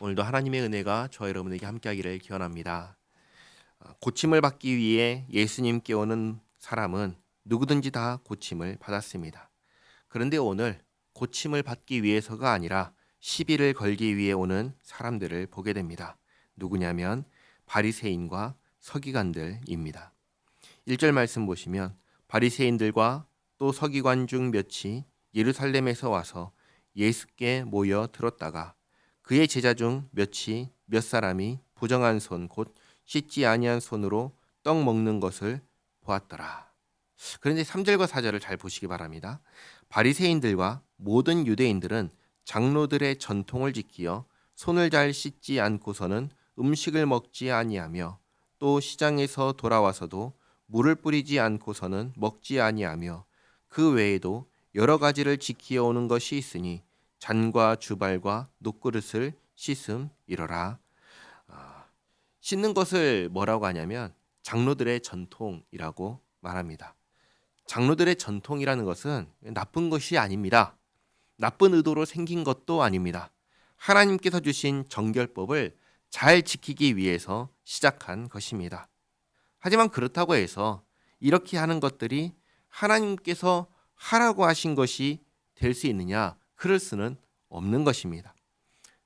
오늘도 하나님의 은혜가 저와 여러분에게 함께하기를 기원합니다. 고침을 받기 위해 예수님께 오는 사람은 누구든지 다 고침을 받았습니다. 그런데 오늘 고침을 받기 위해서가 아니라 시비를 걸기 위해 오는 사람들을 보게 됩니다. 누구냐면 바리새인과 서기관들입니다. 1절 말씀 보시면 바리새인들과 또 서기관 중 몇이 예루살렘에서 와서 예수께 모여 들었다가 그의 제자 중 몇 사람이 부정한 손 곧 씻지 아니한 손으로 떡 먹는 것을 보았더라. 그런데 3절과 4절을 잘 보시기 바랍니다. 바리새인들과 모든 유대인들은 장로들의 전통을 지키어 손을 잘 씻지 않고서는 음식을 먹지 아니하며 또 시장에서 돌아와서도 물을 뿌리지 않고서는 먹지 아니하며 그 외에도 여러 가지를 지키어 오는 것이 있으니 잔과 주발과 녹그릇을 씻음이러라. 씻는 것을 뭐라고 하냐면 장로들의 전통이라고 말합니다. 장로들의 전통이라는 것은 나쁜 것이 아닙니다. 나쁜 의도로 생긴 것도 아닙니다. 하나님께서 주신 정결법을 잘 지키기 위해서 시작한 것입니다. 하지만 그렇다고 해서 이렇게 하는 것들이 하나님께서 하라고 하신 것이 될 수 있느냐? 그럴 수는 없는 것입니다.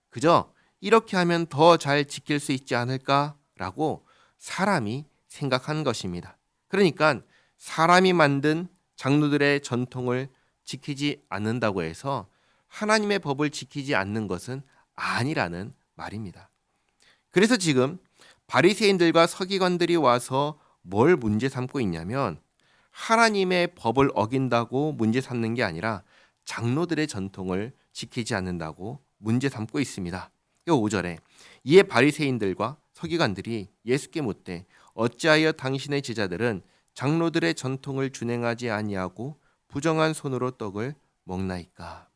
그저 이렇게 하면 더 잘 지킬 수 있지 않을까라고 사람이 생각한 것입니다. 그러니까 사람이 만든 장로들의 전통을 지키지 않는다고 해서 하나님의 법을 지키지 않는 것은 아니라는 말입니다. 그래서 지금 바리새인들과 서기관들이 와서 뭘 문제 삼고 있냐면 하나님의 법을 어긴다고 문제 삼는 게 아니라 장로들의 전통을 지키지 않는다고 문제 삼고 있습니다. 5절에 이에 바리새인들과 서기관들이 예수께 묻되 어찌하여 당신의 제자들은 장로들의 전통을 준행하지 아니하고 부정한 손으로 떡을 먹나이까.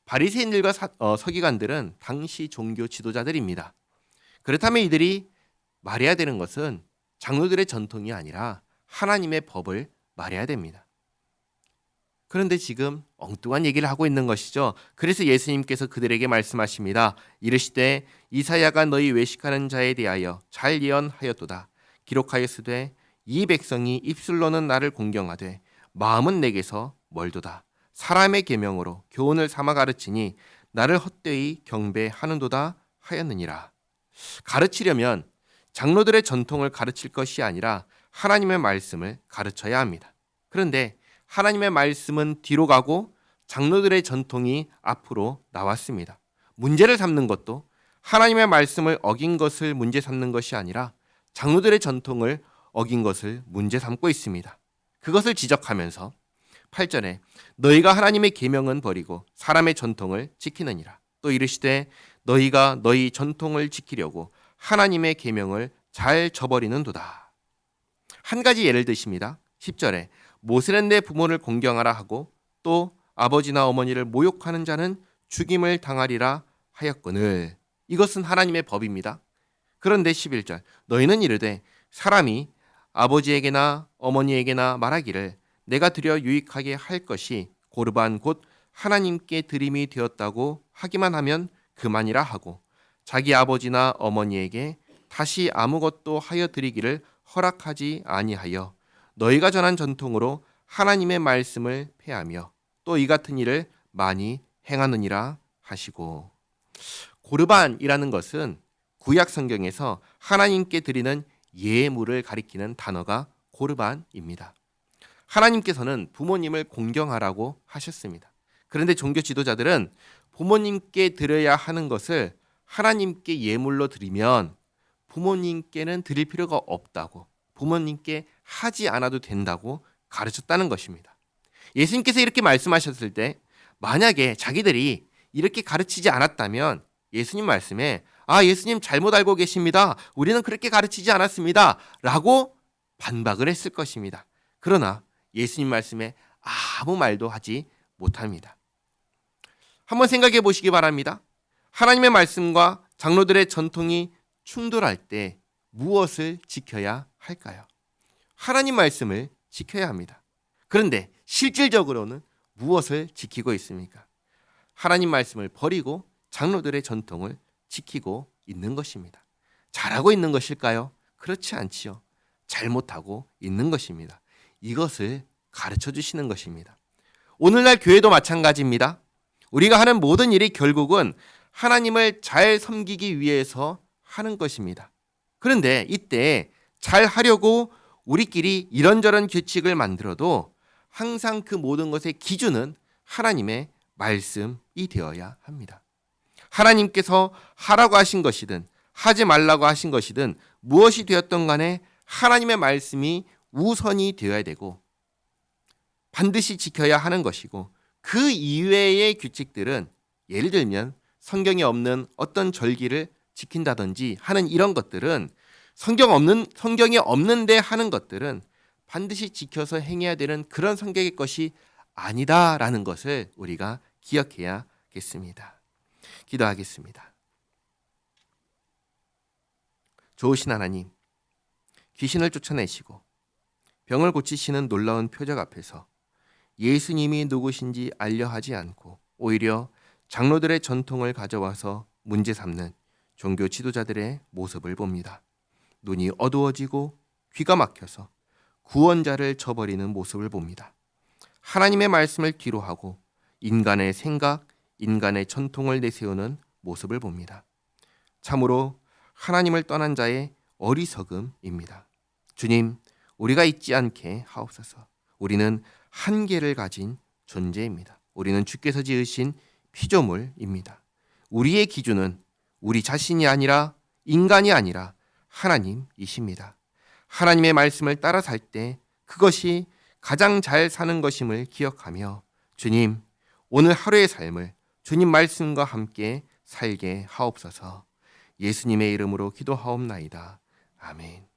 바리새인들과 서기관들은 당시 종교 지도자들입니다. 그렇다면 이들이 말해야 되는 것은 장로들의 전통이 아니라 하나님의 법을 말해야 됩니다. 그런데 지금 엉뚱한 얘기를 하고 있는 것이죠. 그래서 예수님께서 그들에게 말씀하십니다. 이르시되 이사야가 너희 외식하는 자에 대하여 잘 예언하였도다. 기록하였으되 이 백성이 입술로는 나를 공경하되 마음은 내게서 멀도다. 사람의 계명으로 교훈을 삼아 가르치니 나를 헛되이 경배하는도다 하였느니라. 가르치려면 장로들의 전통을 가르칠 것이 아니라 하나님의 말씀을 가르쳐야 합니다. 그런데 하나님의 말씀은 뒤로 가고 장로들의 전통이 앞으로 나왔습니다. 문제를 삼는 것도 하나님의 말씀을 어긴 것을 문제 삼는 것이 아니라 장로들의 전통을 어긴 것을 문제 삼고 있습니다. 그것을 지적하면서 8절에 너희가 하나님의 계명은 버리고 사람의 전통을 지키느니라. 또 이르시되 너희가 너희 전통을 지키려고 하나님의 계명을 잘 저버리는도다. 한 가지 예를 드십니다. 10절에 모세는 내 부모를 공경하라 하고 또 아버지나 어머니를 모욕하는 자는 죽임을 당하리라 하였거늘. 이것은 하나님의 법입니다. 그런데 11절 너희는 이르되 사람이 아버지에게나 어머니에게나 말하기를 내가 드려 유익하게 할 것이 고르반 곧 하나님께 드림이 되었다고 하기만 하면 그만이라 하고 자기 아버지나 어머니에게 다시 아무것도 하여 드리기를 허락하지 아니하여 너희가 전한 전통으로 하나님의 말씀을 폐하며 또 이 같은 일을 많이 행하느니라 하시고. 고르반이라는 것은 구약 성경에서 하나님께 드리는 예물을 가리키는 단어가 고르반입니다. 하나님께서는 부모님을 공경하라고 하셨습니다. 그런데 종교 지도자들은 부모님께 드려야 하는 것을 하나님께 예물로 드리면 부모님께는 드릴 필요가 없다고, 부모님께 하지 않아도 된다고 가르쳤다는 것입니다. 예수님께서 이렇게 말씀하셨을 때 만약에 자기들이 이렇게 가르치지 않았다면 예수님 말씀에 예수님 잘못 알고 계십니다. 우리는 그렇게 가르치지 않았습니다. 라고 반박을 했을 것입니다. 그러나 예수님 말씀에 아무 말도 하지 못합니다. 한번 생각해 보시기 바랍니다. 하나님의 말씀과 장로들의 전통이 충돌할 때 무엇을 지켜야 할까요? 하나님 말씀을 지켜야 합니다. 그런데 실질적으로는 무엇을 지키고 있습니까? 하나님 말씀을 버리고 장로들의 전통을 지키고 있는 것입니다. 잘하고 있는 것일까요? 그렇지 않지요. 잘못하고 있는 것입니다. 이것을 가르쳐 주시는 것입니다. 오늘날 교회도 마찬가지입니다. 우리가 하는 모든 일이 결국은 하나님을 잘 섬기기 위해서 하는 것입니다. 그런데 이때 잘 하려고 우리끼리 이런저런 규칙을 만들어도 항상 그 모든 것의 기준은 하나님의 말씀이 되어야 합니다. 하나님께서 하라고 하신 것이든 하지 말라고 하신 것이든 무엇이 되었던 간에 하나님의 말씀이 우선이 되어야 되고 반드시 지켜야 하는 것이고, 그 이외의 규칙들은 예를 들면 성경에 없는 어떤 절기를 지킨다든지 하는 이런 것들은 성경에 없는데 하는 것들은 반드시 지켜서 행해야 되는 그런 성격의 것이 아니다라는 것을 우리가 기억해야겠습니다. 기도하겠습니다. 좋으신 하나님, 귀신을 쫓아내시고 병을 고치시는 놀라운 표적 앞에서 예수님이 누구신지 알려 하지 않고 오히려 장로들의 전통을 가져와서 문제 삼는 종교 지도자들의 모습을 봅니다. 눈이 어두워지고 귀가 막혀서 구원자를 저버리는 모습을 봅니다. 하나님의 말씀을 뒤로하고 인간의 생각, 인간의 전통을 내세우는 모습을 봅니다. 참으로 하나님을 떠난 자의 어리석음입니다. 주님, 우리가 잊지 않게 하옵소서. 우리는 한계를 가진 존재입니다. 우리는 주께서 지으신 피조물입니다. 우리의 기준은 우리 자신이 아니라 인간이 아니라 하나님이십니다. 하나님의 말씀을 따라 살 때 그것이 가장 잘 사는 것임을 기억하며 주님, 오늘 하루의 삶을 주님 말씀과 함께 살게 하옵소서. 예수님의 이름으로 기도하옵나이다. 아멘.